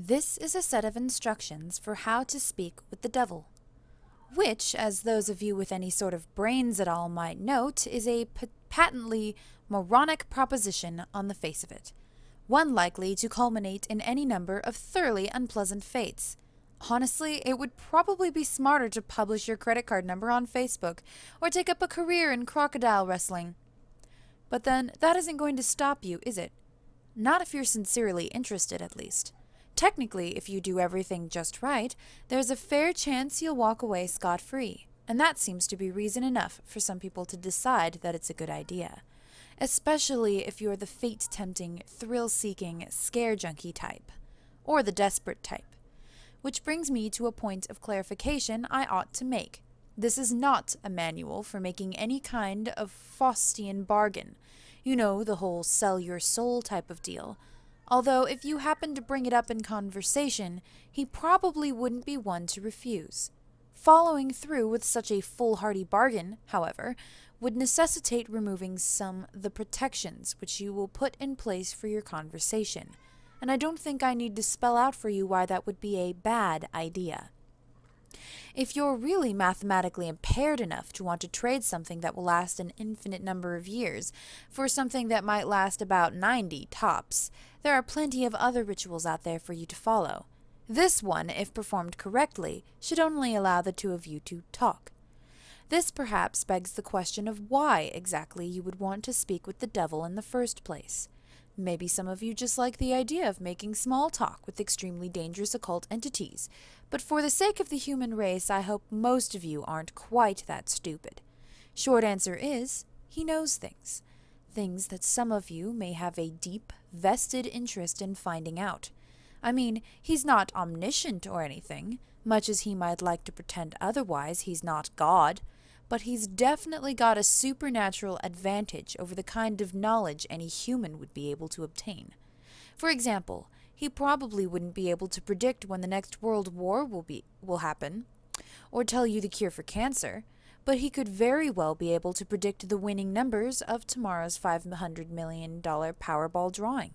This is a set of instructions for how to speak with the devil, which, as those of you with any sort of brains at all might note, is a patently moronic proposition on the face of it, one likely to culminate in any number of thoroughly unpleasant fates. Honestly, it would probably be smarter to publish your credit card number on Facebook or take up a career in crocodile wrestling. But then, that isn't going to stop you, is it? Not if you're sincerely interested, at least. Technically, if you do everything just right, there's a fair chance you'll walk away scot-free, and that seems to be reason enough for some people to decide that it's a good idea. Especially if you're the fate-tempting, thrill-seeking, scare junkie type, or the desperate type. Which brings me to a point of clarification I ought to make. This is not a manual for making any kind of Faustian bargain. You know, the whole sell your soul type of deal. Although if you happen to bring it up in conversation, he probably wouldn't be one to refuse. Following through with such a foolhardy bargain, however, would necessitate removing some of the protections which you will put in place for your conversation. And I don't think I need to spell out for you why that would be a bad idea. If you're really mathematically impaired enough to want to trade something that will last an infinite number of years for something that might last about 90 tops, there are plenty of other rituals out there for you to follow. This one, if performed correctly, should only allow the two of you to talk. This perhaps begs the question of why exactly you would want to speak with the devil in the first place. Maybe some of you just like the idea of making small talk with extremely dangerous occult entities, but for the sake of the human race, I hope most of you aren't quite that stupid. Short answer is, he knows things. Things that some of you may have a deep, vested interest in finding out. I mean, he's not omniscient or anything, much as he might like to pretend otherwise. He's not God. But he's definitely got a supernatural advantage over the kind of knowledge any human would be able to obtain. For example, he probably wouldn't be able to predict when the next world war will happen, or tell you the cure for cancer, but he could very well be able to predict the winning numbers of tomorrow's $500 million Powerball drawing,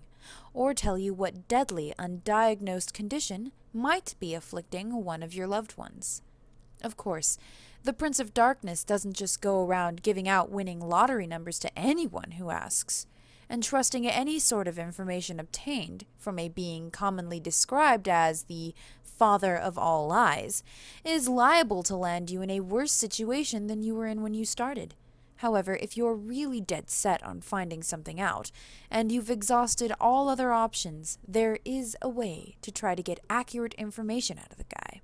or tell you what deadly, undiagnosed condition might be afflicting one of your loved ones. Of course, the Prince of Darkness doesn't just go around giving out winning lottery numbers to anyone who asks, and trusting any sort of information obtained from a being commonly described as the father of all lies is liable to land you in a worse situation than you were in when you started. However, if you're really dead set on finding something out, and you've exhausted all other options, there is a way to try to get accurate information out of the guy.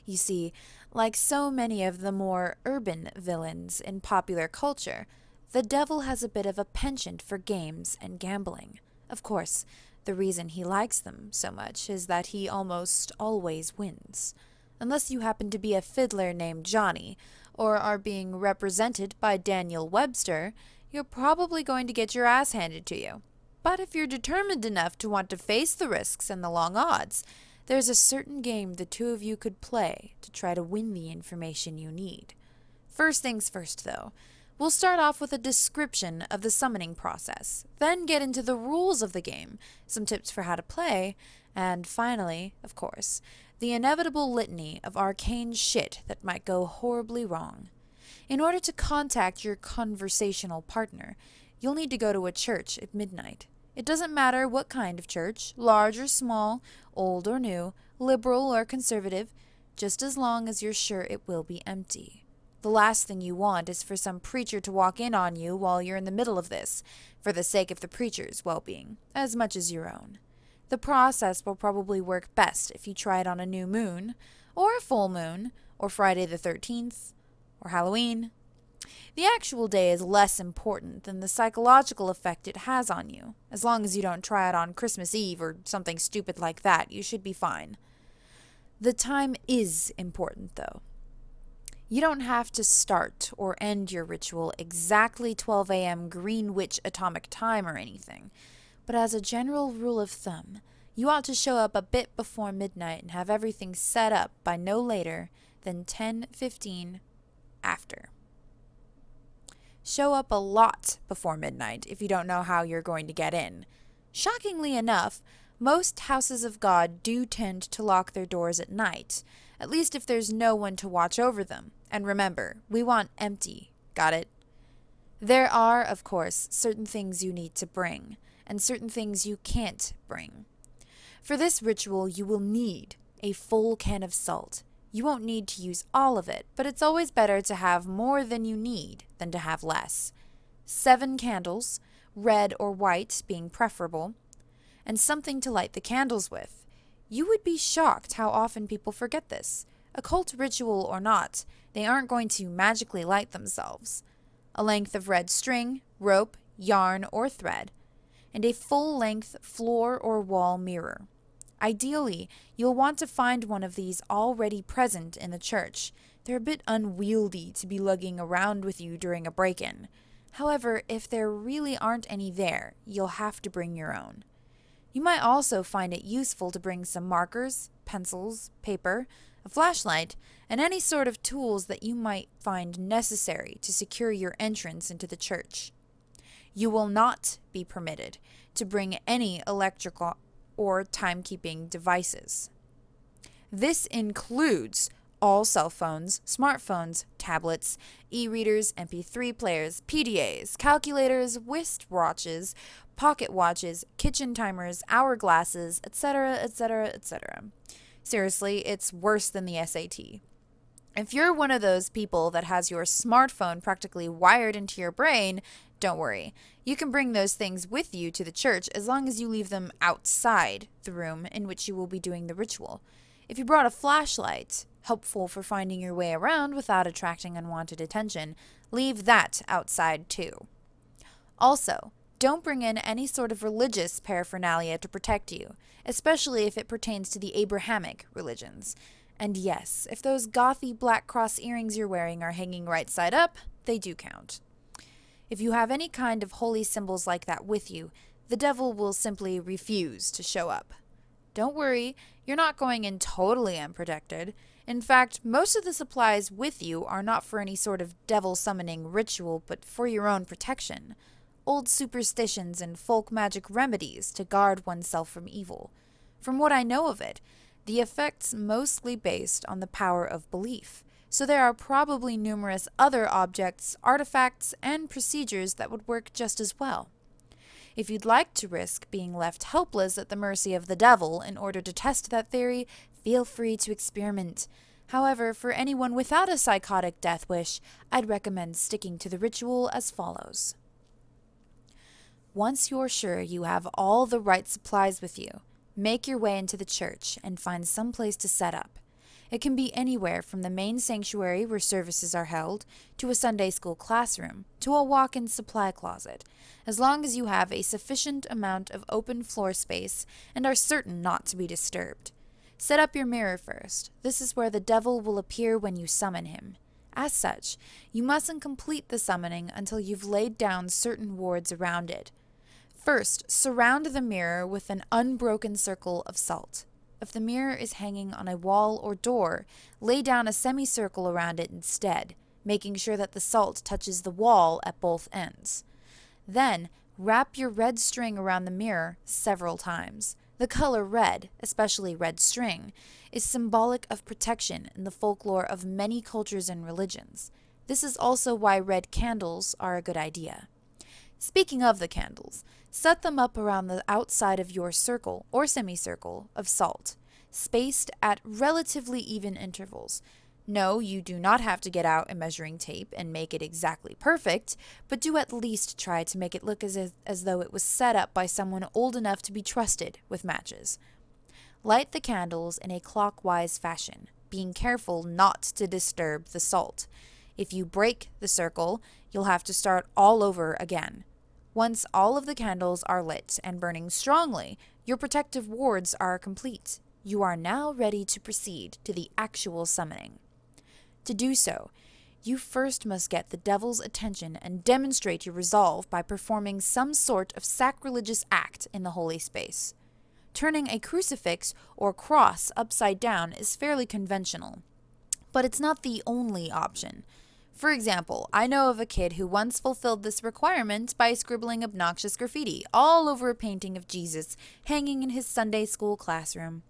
You see, like so many of the more urban villains in popular culture, the devil has a bit of a penchant for games and gambling. Of course, the reason he likes them so much is that he almost always wins. Unless you happen to be a fiddler named Johnny, or are being represented by Daniel Webster, you're probably going to get your ass handed to you. But if you're determined enough to want to face the risks and the long odds, there's a certain game the two of you could play to try to win the information you need. First things first, though. We'll start off with a description of the summoning process, then get into the rules of the game, some tips for how to play, and finally, of course, the inevitable litany of arcane shit that might go horribly wrong. In order to contact your conversational partner, you'll need to go to a church at midnight. It doesn't matter what kind of church, large or small, old or new, liberal or conservative, just as long as you're sure it will be empty. The last thing you want is for some preacher to walk in on you while you're in the middle of this, for the sake of the preacher's well-being, as much as your own. The process will probably work best if you try it on a new moon, or a full moon, or Friday the 13th, or Halloween. The actual day is less important than the psychological effect it has on you. As long as you don't try it on Christmas Eve or something stupid like that, you should be fine. The time is important, though. You don't have to start or end your ritual exactly 12 a.m. Greenwich Atomic Time or anything, but as a general rule of thumb, you ought to show up a bit before midnight and have everything set up by no later than 10:15 after. Show up a lot before midnight if you don't know how you're going to get in. Shockingly enough, Most houses of God do tend to lock their doors at night, at least if there's no one to watch over them. And remember, we want empty. Got it? There are, of course, certain things you need to bring, and certain things you can't bring. For this ritual, you will need a full can of salt. You won't need to use all of it, but it's always better to have more than you need than to have less. 7 candles, red or white being preferable, and something to light the candles with. You would be shocked how often people forget this. Occult ritual or not, they aren't going to magically light themselves. A length of red string, rope, yarn, or thread, and a full-length floor or wall mirror. Ideally, you'll want to find one of these already present in the church. They're a bit unwieldy to be lugging around with you during a break-in. However, if there really aren't any there, you'll have to bring your own. You might also find it useful to bring some markers, pencils, paper, a flashlight, and any sort of tools that you might find necessary to secure your entrance into the church. You will not be permitted to bring any electrical or timekeeping devices. This includes all cell phones, smartphones, tablets, e-readers, MP3 players, PDAs, calculators, wristwatches, pocket watches, kitchen timers, hourglasses, etc., etc., etc. Seriously, it's worse than the SAT. If you're one of those people that has your smartphone practically wired into your brain, don't worry. You can bring those things with you to the church as long as you leave them outside the room in which you will be doing the ritual. If you brought a flashlight, helpful for finding your way around without attracting unwanted attention, leave that outside too. Also, don't bring in any sort of religious paraphernalia to protect you, especially if it pertains to the Abrahamic religions. And yes, if those gothy black cross earrings you're wearing are hanging right side up, they do count. If you have any kind of holy symbols like that with you, the devil will simply refuse to show up. Don't worry, you're not going in totally unprotected. In fact, most of the supplies with you are not for any sort of devil summoning ritual, but for your own protection. Old superstitions and folk magic remedies to guard oneself from evil. From what I know of it, the effect's mostly based on the power of belief, so there are probably numerous other objects, artifacts, and procedures that would work just as well. If you'd like to risk being left helpless at the mercy of the devil in order to test that theory, feel free to experiment. However, for anyone without a psychotic death wish, I'd recommend sticking to the ritual as follows. Once you're sure you have all the right supplies with you, make your way into the church and find some place to set up. It can be anywhere from the main sanctuary where services are held, to a Sunday school classroom, to a walk-in supply closet, as long as you have a sufficient amount of open floor space and are certain not to be disturbed. Set up your mirror first. This is where the devil will appear when you summon him. As such, you mustn't complete the summoning until you've laid down certain wards around it. First, surround the mirror with an unbroken circle of salt. If the mirror is hanging on a wall or door, lay down a semicircle around it instead, making sure that the salt touches the wall at both ends. Then, wrap your red string around the mirror several times. The color red, especially red string, is symbolic of protection in the folklore of many cultures and religions. This is also why red candles are a good idea. Speaking of the candles, set them up around the outside of your circle or semicircle of salt, spaced at relatively even intervals. No, you do not have to get out a measuring tape and make it exactly perfect, but do at least try to make it look as though it was set up by someone old enough to be trusted with matches. Light the candles in a clockwise fashion, being careful not to disturb the salt. If you break the circle, you'll have to start all over again. Once all of the candles are lit and burning strongly, your protective wards are complete. You are now ready to proceed to the actual summoning. To do so, you first must get the devil's attention and demonstrate your resolve by performing some sort of sacrilegious act in the holy space. Turning a crucifix or cross upside down is fairly conventional, but it's not the only option. For example, I know of a kid who once fulfilled this requirement by scribbling obnoxious graffiti all over a painting of Jesus hanging in his Sunday school classroom.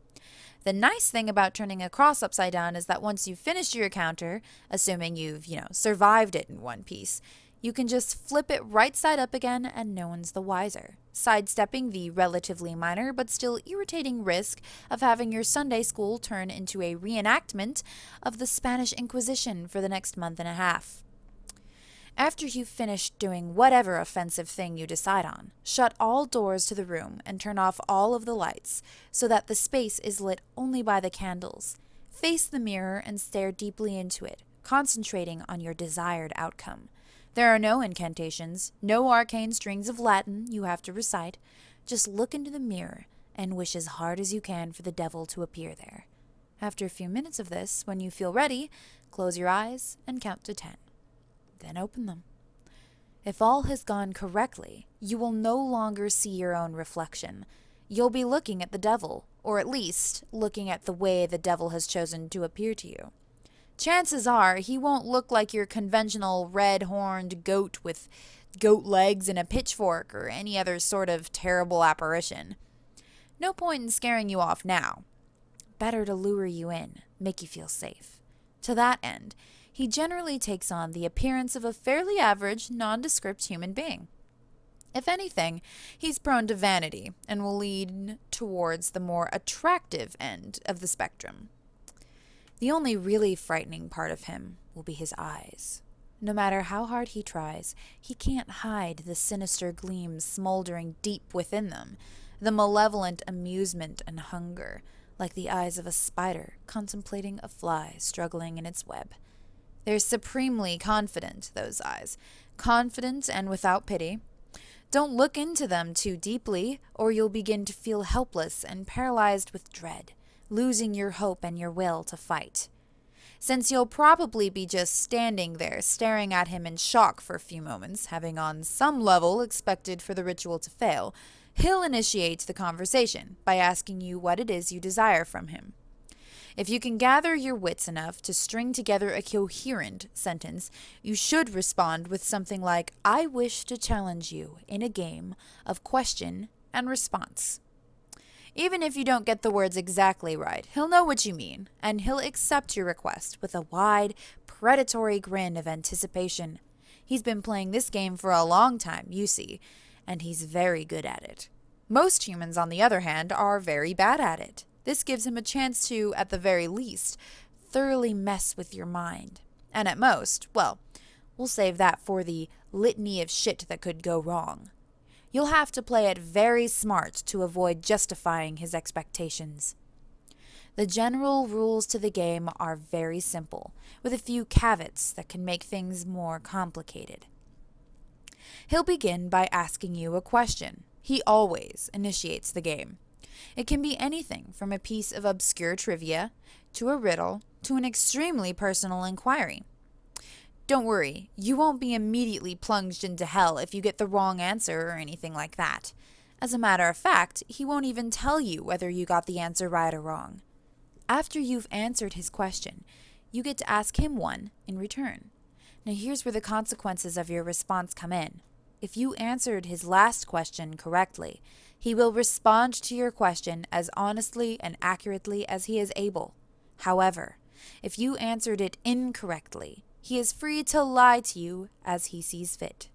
The nice thing about turning a cross upside down is that once you've finished your encounter, assuming you've, survived it in one piece, you can just flip it right side up again and no one's the wiser, sidestepping the relatively minor but still irritating risk of having your Sunday school turn into a reenactment of the Spanish Inquisition for the next month and a half. After you've finished doing whatever offensive thing you decide on, shut all doors to the room and turn off all of the lights so that the space is lit only by the candles. Face the mirror and stare deeply into it, concentrating on your desired outcome. There are no incantations, no arcane strings of Latin you have to recite. Just look into the mirror and wish as hard as you can for the devil to appear there. After a few minutes of this, when you feel ready, close your eyes and count to 10. Then open them. If all has gone correctly, you will no longer see your own reflection. You'll be looking at the devil, or at least looking at the way the devil has chosen to appear to you. Chances are he won't look like your conventional red-horned goat with goat legs and a pitchfork or any other sort of terrible apparition. No point in scaring you off now. Better to lure you in, make you feel safe. To that end, he generally takes on the appearance of a fairly average, nondescript human being. If anything, he's prone to vanity and will lean towards the more attractive end of the spectrum. The only really frightening part of him will be his eyes. No matter how hard he tries, he can't hide the sinister gleams smoldering deep within them, the malevolent amusement and hunger, like the eyes of a spider contemplating a fly struggling in its web. They're supremely confident, those eyes, confident and without pity. Don't look into them too deeply, or you'll begin to feel helpless and paralyzed with dread, losing your hope and your will to fight. Since you'll probably be just standing there staring at him in shock for a few moments, having on some level expected for the ritual to fail, he'll initiate the conversation by asking you what it is you desire from him. If you can gather your wits enough to string together a coherent sentence, you should respond with something like, "I wish to challenge you in a game of question and response." Even if you don't get the words exactly right, he'll know what you mean, and he'll accept your request with a wide, predatory grin of anticipation. He's been playing this game for a long time, you see, and he's very good at it. Most humans, on the other hand, are very bad at it. This gives him a chance to, at the very least, thoroughly mess with your mind. And at most, well, we'll save that for the litany of shit that could go wrong. You'll have to play it very smart to avoid justifying his expectations. The general rules to the game are very simple, with a few caveats that can make things more complicated. He'll begin by asking you a question. He always initiates the game. It can be anything from a piece of obscure trivia, to a riddle, to an extremely personal inquiry. Don't worry, you won't be immediately plunged into hell if you get the wrong answer or anything like that. As a matter of fact, he won't even tell you whether you got the answer right or wrong. After you've answered his question, you get to ask him one in return. Now here's where the consequences of your response come in. If you answered his last question correctly, he will respond to your question as honestly and accurately as he is able. However, if you answered it incorrectly, he is free to lie to you as he sees fit.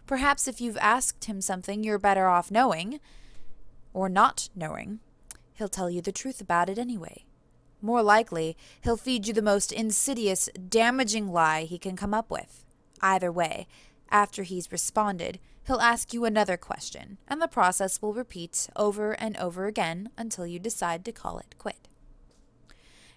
Perhaps if you've asked him something you're better off knowing, or not knowing, he'll tell you the truth about it anyway. More likely, he'll feed you the most insidious, damaging lie he can come up with. Either way, after he's responded, he'll ask you another question, and the process will repeat over and over again until you decide to call it quit.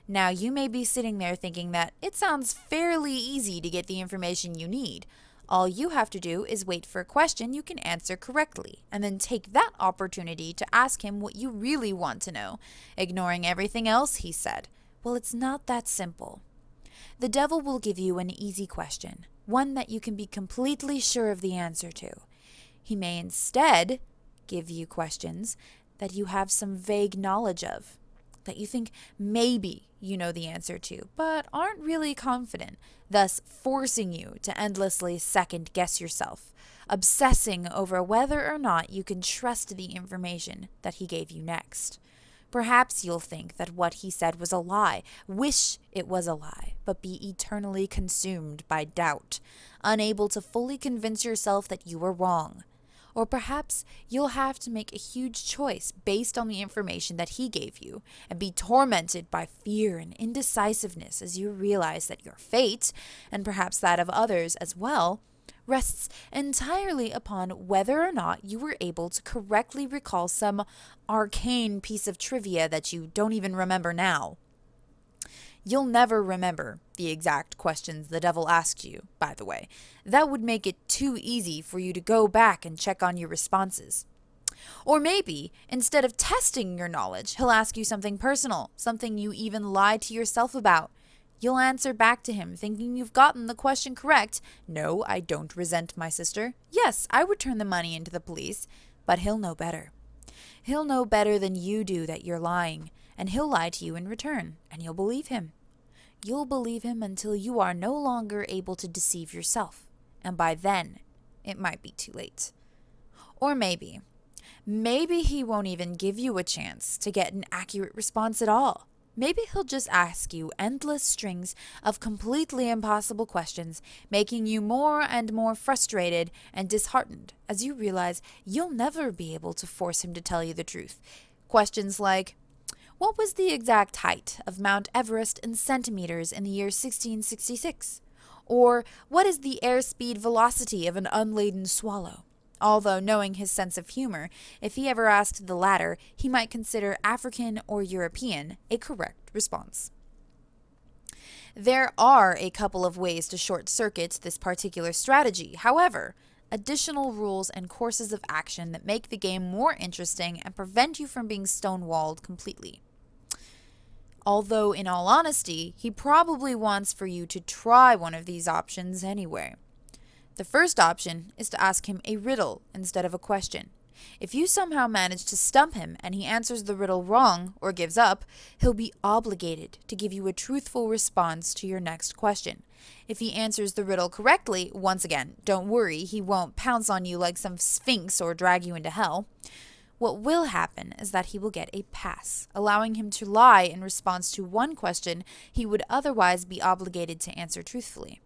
Now, you may be sitting there thinking that it sounds fairly easy to get the information you need. All you have to do is wait for a question you can answer correctly, and then take that opportunity to ask him what you really want to know, ignoring everything else he said. Well, it's not that simple. The devil will give you an easy question, one that you can be completely sure of the answer to. He may instead give you questions that you have some vague knowledge of. that you think maybe you know the answer to, but aren't really confident, thus forcing you to endlessly second guess yourself, obsessing over whether or not you can trust the information that he gave you next. Perhaps you'll think that what he said was a lie, wish it was a lie, but be eternally consumed by doubt, unable to fully convince yourself that you were wrong. Or perhaps you'll have to make a huge choice based on the information that he gave you, and be tormented by fear and indecisiveness as you realize that your fate, and perhaps that of others as well, rests entirely upon whether or not you were able to correctly recall some arcane piece of trivia that you don't even remember now. You'll never remember the exact questions the devil asked you, by the way. That would make it too easy for you to go back and check on your responses. Or maybe, instead of testing your knowledge, he'll ask you something personal, something you even lied to yourself about. You'll answer back to him, thinking you've gotten the question correct. No, I don't resent my sister. Yes, I would turn the money into the police. But he'll know better. He'll know better than you do that you're lying, and he'll lie to you in return, and you'll believe him. You'll believe him until you are no longer able to deceive yourself, and by then, it might be too late. Or maybe he won't even give you a chance to get an accurate response at all. Maybe he'll just ask you endless strings of completely impossible questions, making you more and more frustrated and disheartened as you realize you'll never be able to force him to tell you the truth. Questions like, what was the exact height of Mount Everest in centimeters in the year 1666? Or what is the airspeed velocity of an unladen swallow? Although, knowing his sense of humor, if he ever asked the latter, he might consider African or European a correct response. There are a couple of ways to short-circuit this particular strategy. However, additional rules and courses of action that make the game more interesting and prevent you from being stonewalled completely. Although, in all honesty, he probably wants for you to try one of these options anyway. The first option is to ask him a riddle instead of a question. If you somehow manage to stump him and he answers the riddle wrong or gives up, he'll be obligated to give you a truthful response to your next question. If he answers the riddle correctly, once again, don't worry, he won't pounce on you like some sphinx or drag you into hell. What will happen is that he will get a pass, allowing him to lie in response to one question he would otherwise be obligated to answer truthfully.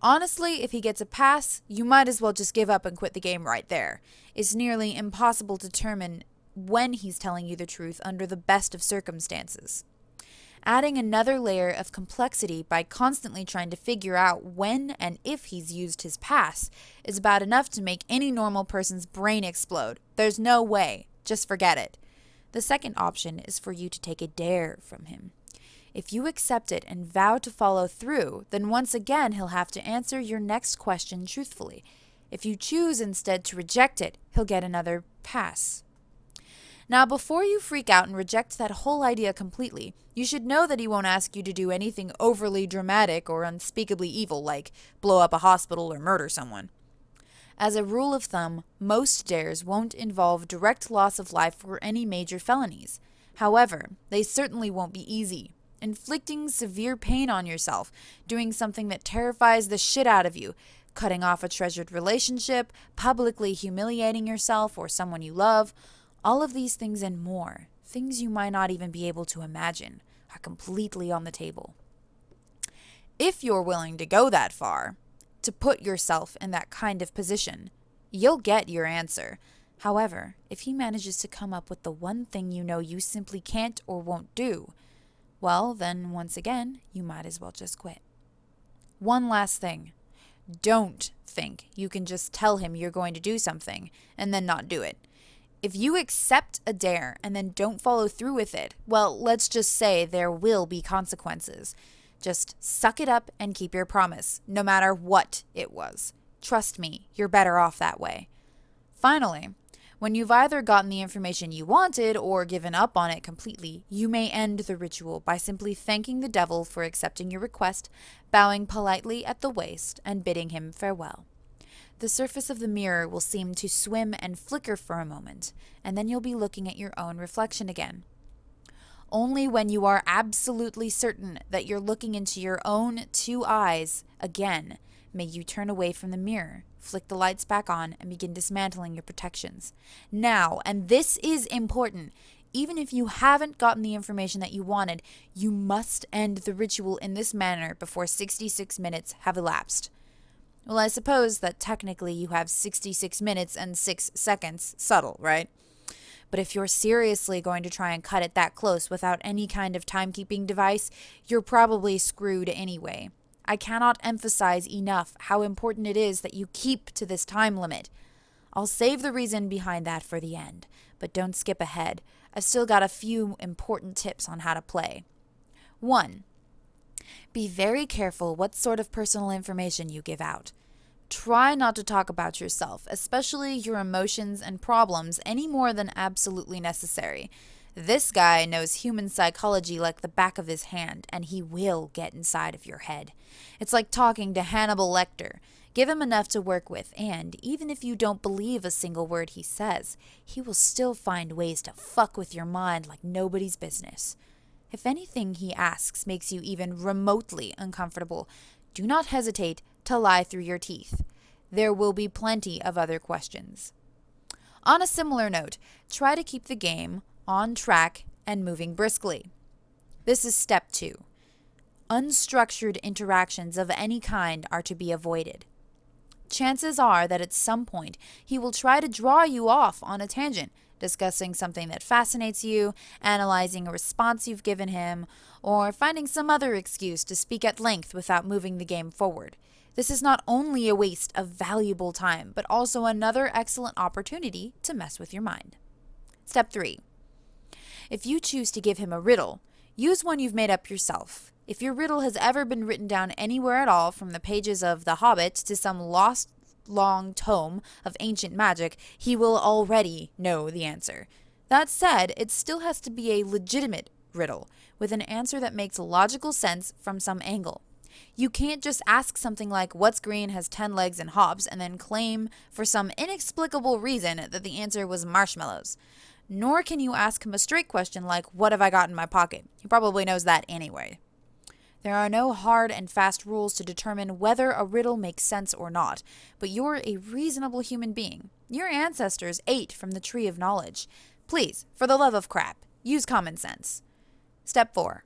Honestly, if he gets a pass, you might as well just give up and quit the game right there. It's nearly impossible to determine when he's telling you the truth under the best of circumstances. Adding another layer of complexity by constantly trying to figure out when and if he's used his pass is about enough to make any normal person's brain explode. There's no way. Just forget it. The second option is for you to take a dare from him. If you accept it and vow to follow through, then once again he'll have to answer your next question truthfully. If you choose instead to reject it, he'll get another pass. Now, before you freak out and reject that whole idea completely, you should know that he won't ask you to do anything overly dramatic or unspeakably evil, like blow up a hospital or murder someone. As a rule of thumb, most dares won't involve direct loss of life or any major felonies. However, they certainly won't be easy. Inflicting severe pain on yourself, doing something that terrifies the shit out of you, cutting off a treasured relationship, publicly humiliating yourself or someone you love, all of these things and more, things you might not even be able to imagine, are completely on the table. If you're willing to go that far, to put yourself in that kind of position, you'll get your answer. However, if he manages to come up with the one thing you know you simply can't or won't do, well, then once again, you might as well just quit. One last thing. Don't think you can just tell him you're going to do something and then not do it. If you accept a dare and then don't follow through with it, well, let's just say there will be consequences. Just suck it up and keep your promise, no matter what it was. Trust me, you're better off that way. Finally, when you've either gotten the information you wanted or given up on it completely, you may end the ritual by simply thanking the devil for accepting your request, bowing politely at the waist, and bidding him farewell. The surface of the mirror will seem to swim and flicker for a moment, and then you'll be looking at your own reflection again. Only when you are absolutely certain that you're looking into your own two eyes again may you turn away from the mirror, flick the lights back on, and begin dismantling your protections. Now, and this is important, even if you haven't gotten the information that you wanted, you must end the ritual in this manner before 66 minutes have elapsed. Well, I suppose that technically you have 66 minutes and 6 seconds. Subtle, right? But if you're seriously going to try and cut it that close without any kind of timekeeping device, you're probably screwed anyway. I cannot emphasize enough how important it is that you keep to this time limit. I'll save the reason behind that for the end, but don't skip ahead. I've still got a few important tips on how to play. 1. Be very careful what sort of personal information you give out. Try not to talk about yourself, especially your emotions and problems, any more than absolutely necessary. This guy knows human psychology like the back of his hand, and he will get inside of your head. It's like talking to Hannibal Lecter. Give him enough to work with, and even if you don't believe a single word he says, he will still find ways to fuck with your mind like nobody's business. If anything he asks makes you even remotely uncomfortable, do not hesitate to lie through your teeth. There will be plenty of other questions. On a similar note, try to keep the game on track and moving briskly. This is step 2. Unstructured interactions of any kind are to be avoided. Chances are that at some point he will try to draw you off on a tangent, discussing something that fascinates you, analyzing a response you've given him, or finding some other excuse to speak at length without moving the game forward. This is not only a waste of valuable time, but also another excellent opportunity to mess with your mind. Step 3. If you choose to give him a riddle, use one you've made up yourself. If your riddle has ever been written down anywhere at all, from the pages of The Hobbit to some lost long tome of ancient magic, he will already know the answer. That said, it still has to be a legitimate riddle, with an answer that makes logical sense from some angle. You can't just ask something like, what's green, has 10 legs, and hops, and then claim for some inexplicable reason that the answer was marshmallows. Nor can you ask him a straight question like, what have I got in my pocket? He probably knows that anyway. There are no hard and fast rules to determine whether a riddle makes sense or not, but you're a reasonable human being. Your ancestors ate from the tree of knowledge. Please, for the love of crap, use common sense. Step 4.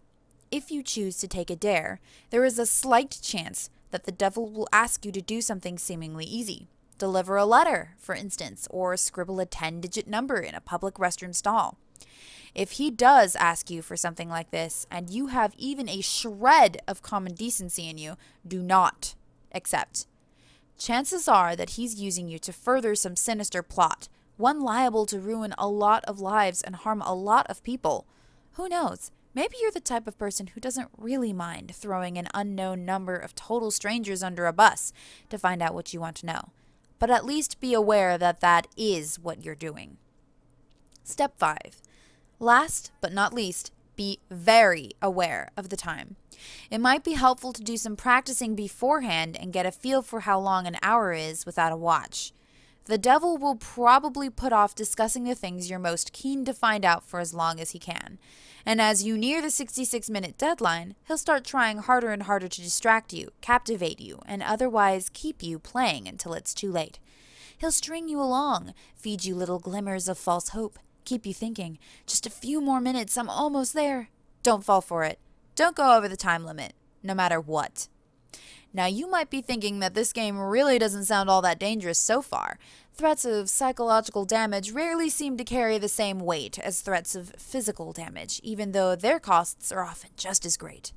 If you choose to take a dare, there is a slight chance that the devil will ask you to do something seemingly easy. Deliver a letter, for instance, or scribble a 10-digit number in a public restroom stall. If he does ask you for something like this, and you have even a shred of common decency in you, do not accept. Chances are that he's using you to further some sinister plot, one liable to ruin a lot of lives and harm a lot of people. Who knows? Maybe you're the type of person who doesn't really mind throwing an unknown number of total strangers under a bus to find out what you want to know. But at least be aware that that is what you're doing. Step 5. Last but not least, be very aware of the time. It might be helpful to do some practicing beforehand and get a feel for how long an hour is without a watch. The devil will probably put off discussing the things you're most keen to find out for as long as he can. And as you near the 66-minute deadline, he'll start trying harder and harder to distract you, captivate you, and otherwise keep you playing until it's too late. He'll string you along, feed you little glimmers of false hope, keep you thinking, just a few more minutes, I'm almost there. Don't fall for it. Don't go over the time limit, no matter what. Now, you might be thinking that this game really doesn't sound all that dangerous so far. Threats of psychological damage rarely seem to carry the same weight as threats of physical damage, even though their costs are often just as great.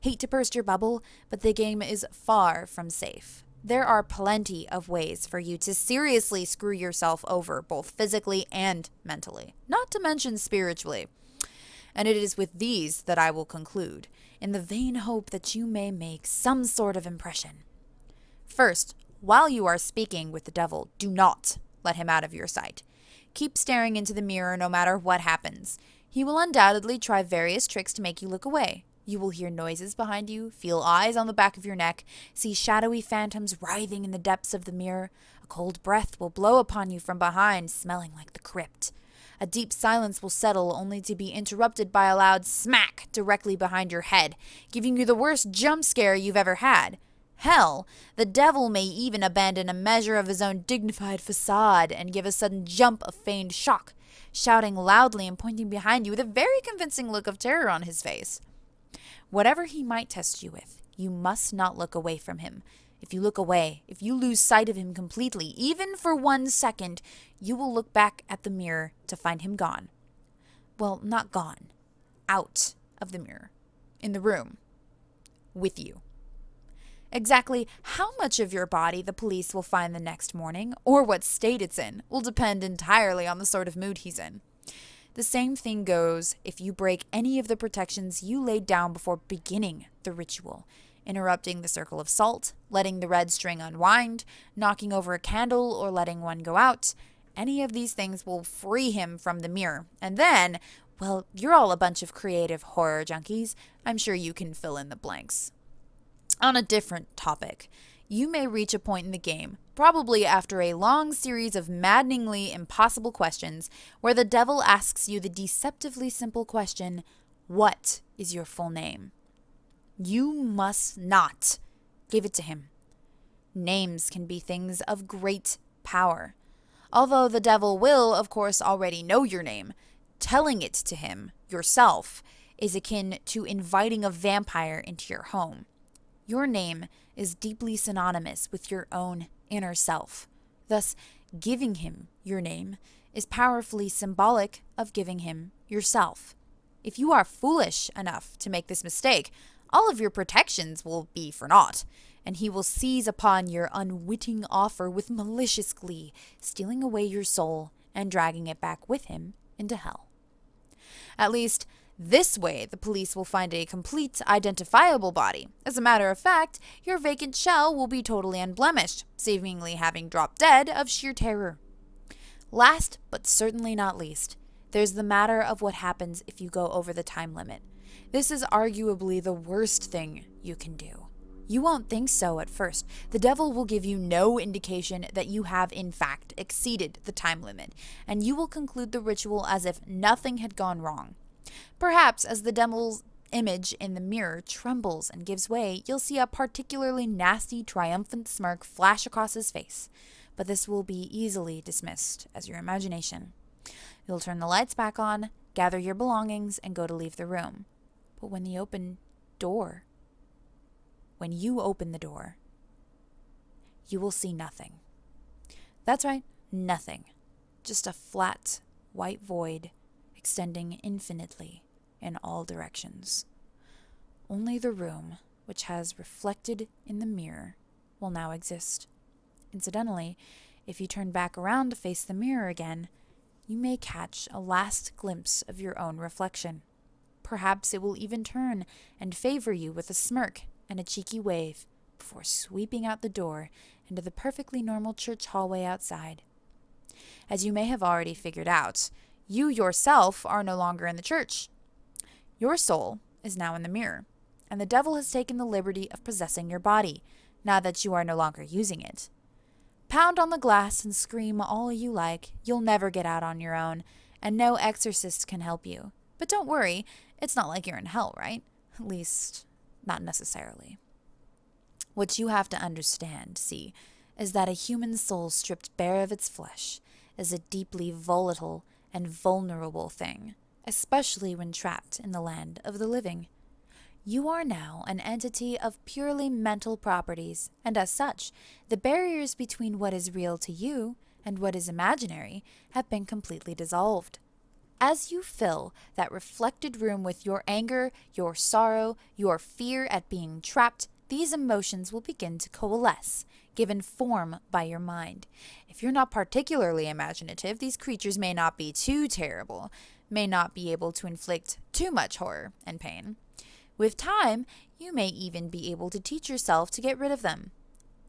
Hate to burst your bubble, but the game is far from safe. There are plenty of ways for you to seriously screw yourself over, both physically and mentally, not to mention spiritually. And it is with these that I will conclude, in the vain hope that you may make some sort of impression. First, while you are speaking with the devil, do not let him out of your sight. Keep staring into the mirror no matter what happens. He will undoubtedly try various tricks to make you look away. You will hear noises behind you, feel eyes on the back of your neck, see shadowy phantoms writhing in the depths of the mirror. A cold breath will blow upon you from behind, smelling like the crypt. A deep silence will settle, only to be interrupted by a loud smack directly behind your head, giving you the worst jump scare you've ever had. Hell, the devil may even abandon a measure of his own dignified facade and give a sudden jump of feigned shock, shouting loudly and pointing behind you with a very convincing look of terror on his face. Whatever he might test you with, you must not look away from him. If you look away, if you lose sight of him completely, even for 1 second, you will look back at the mirror to find him gone. Well, not gone. Out of the mirror. In the room. With you. Exactly how much of your body the police will find the next morning, or what state it's in, will depend entirely on the sort of mood he's in. The same thing goes if you break any of the protections you laid down before beginning the ritual. Interrupting the circle of salt, letting the red string unwind, knocking over a candle, or letting one go out. Any of these things will free him from the mirror. And then, well, you're all a bunch of creative horror junkies. I'm sure you can fill in the blanks. On a different topic, you may reach a point in the game, probably after a long series of maddeningly impossible questions, where the devil asks you the deceptively simple question, what is your full name? You must not give it to him. Names can be things of great power. Although the devil will, of course, already know your name, telling it to him, yourself, is akin to inviting a vampire into your home. Your name is deeply synonymous with your own inner self. Thus, giving him your name is powerfully symbolic of giving him yourself. If you are foolish enough to make this mistake, all of your protections will be for naught, and he will seize upon your unwitting offer with malicious glee, stealing away your soul and dragging it back with him into hell. At least, this way the police will find a complete, identifiable body. As a matter of fact, your vacant shell will be totally unblemished, seemingly having dropped dead of sheer terror. Last, but certainly not least, there's the matter of what happens if you go over the time limit. This is arguably the worst thing you can do. You won't think so at first. The devil will give you no indication that you have in fact exceeded the time limit, and you will conclude the ritual as if nothing had gone wrong. Perhaps as the devil's image in the mirror trembles and gives way, you'll see a particularly nasty, triumphant smirk flash across his face, but this will be easily dismissed as your imagination. You'll turn the lights back on, gather your belongings, and go to leave the room. But when you open the door, you will see nothing. That's right, nothing. Just a flat, white void extending infinitely in all directions. Only the room, which has reflected in the mirror, will now exist. Incidentally, if you turn back around to face the mirror again, you may catch a last glimpse of your own reflection. Perhaps it will even turn and favor you with a smirk and a cheeky wave before sweeping out the door into the perfectly normal church hallway outside. As you may have already figured out, you yourself are no longer in the church. Your soul is now in the mirror, and the devil has taken the liberty of possessing your body, now that you are no longer using it. Pound on the glass and scream all you like, you'll never get out on your own, and no exorcist can help you. But don't worry, it's not like you're in hell, right? At least, not necessarily. What you have to understand, see, is that a human soul stripped bare of its flesh is a deeply volatile and vulnerable thing, especially when trapped in the land of the living. You are now an entity of purely mental properties, and as such, the barriers between what is real to you and what is imaginary have been completely dissolved. As you fill that reflected room with your anger, your sorrow, your fear at being trapped, these emotions will begin to coalesce, given form by your mind. If you're not particularly imaginative, these creatures may not be too terrible, may not be able to inflict too much horror and pain. With time, you may even be able to teach yourself to get rid of them.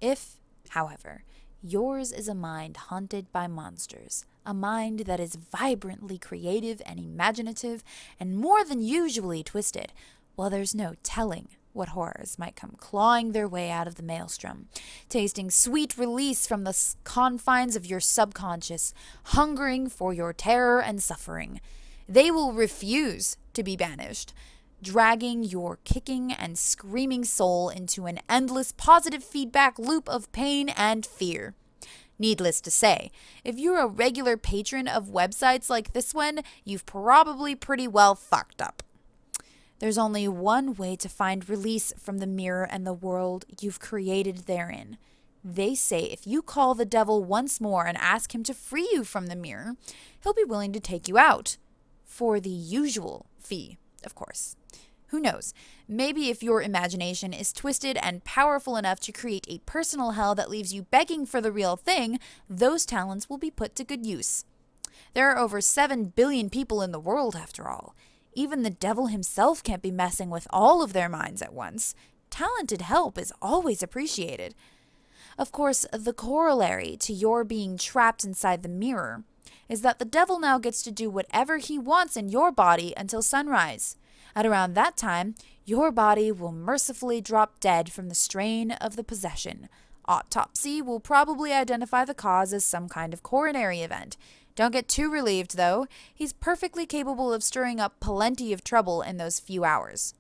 If, however, yours is a mind haunted by monsters, a mind that is vibrantly creative and imaginative and more than usually twisted, well, there's no telling what horrors might come clawing their way out of the maelstrom, tasting sweet release from the confines of your subconscious, hungering for your terror and suffering. They will refuse to be banished, dragging your kicking and screaming soul into an endless positive feedback loop of pain and fear. Needless to say, if you're a regular patron of websites like this one, you've probably pretty well fucked up. There's only one way to find release from the mirror and the world you've created therein. They say if you call the devil once more and ask him to free you from the mirror, he'll be willing to take you out. For the usual fee, of course. Who knows? Maybe if your imagination is twisted and powerful enough to create a personal hell that leaves you begging for the real thing, those talents will be put to good use. There are over 7 billion people in the world, after all. Even the devil himself can't be messing with all of their minds at once. Talented help is always appreciated. Of course, the corollary to your being trapped inside the mirror is that the devil now gets to do whatever he wants in your body until sunrise. At around that time, your body will mercifully drop dead from the strain of the possession. Autopsy will probably identify the cause as some kind of coronary event. Don't get too relieved, though. He's perfectly capable of stirring up plenty of trouble in those few hours.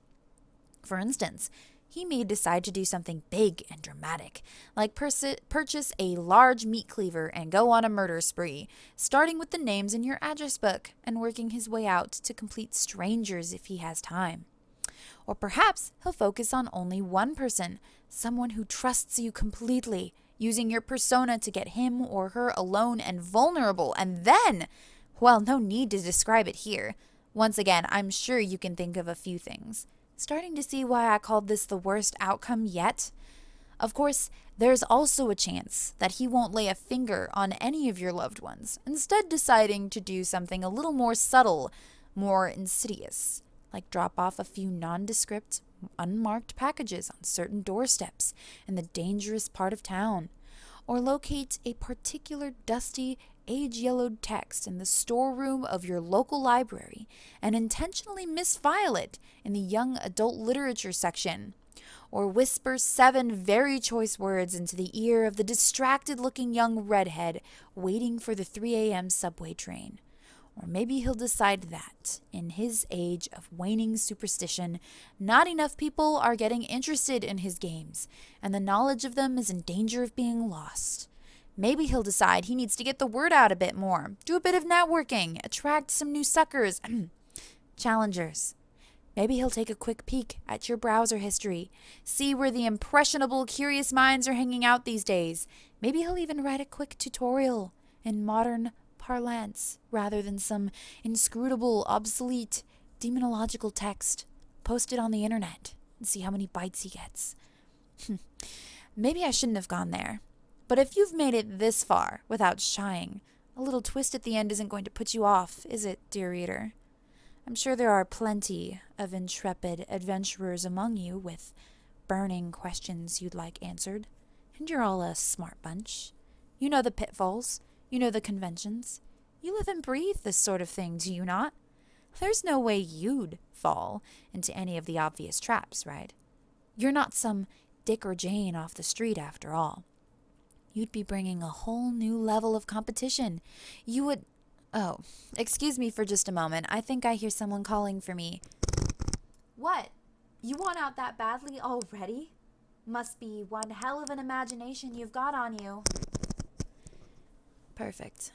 For instance, he may decide to do something big and dramatic, like purchase a large meat cleaver and go on a murder spree, starting with the names in your address book and working his way out to complete strangers if he has time. Or perhaps he'll focus on only one person, someone who trusts you completely, using your persona to get him or her alone and vulnerable, and then, well, no need to describe it here. Once again, I'm sure you can think of a few things. Starting to see why I called this the worst outcome yet? Of course, there's also a chance that he won't lay a finger on any of your loved ones, instead deciding to do something a little more subtle, more insidious, like drop off a few nondescript, unmarked packages on certain doorsteps in the dangerous part of town, or locate a particular dusty, age-yellowed text in the storeroom of your local library and intentionally misfile it in the young adult literature section, or whisper 7 very choice words into the ear of the distracted-looking young redhead waiting for the 3 a.m. subway train. Or maybe he'll decide that, in his age of waning superstition, not enough people are getting interested in his games, and the knowledge of them is in danger of being lost. Maybe he'll decide he needs to get the word out a bit more, do a bit of networking, attract some new suckers, challengers. Maybe he'll take a quick peek at your browser history, see where the impressionable, curious minds are hanging out these days. Maybe he'll even write a quick tutorial in modern parlance rather than some inscrutable, obsolete, demonological text. Post it on the internet and see how many bites he gets. Maybe I shouldn't have gone there. But if you've made it this far without shying, a little twist at the end isn't going to put you off, is it, dear reader? I'm sure there are plenty of intrepid adventurers among you with burning questions you'd like answered, and you're all a smart bunch. You know the pitfalls. You know the conventions. You live and breathe this sort of thing, do you not? There's no way you'd fall into any of the obvious traps, right? You're not some Dick or Jane off the street after all. You'd be bringing a whole new level of competition. You would... Oh, excuse me for just a moment. I think I hear someone calling for me. What? You want out that badly already? Must be one hell of an imagination you've got on you. Perfect.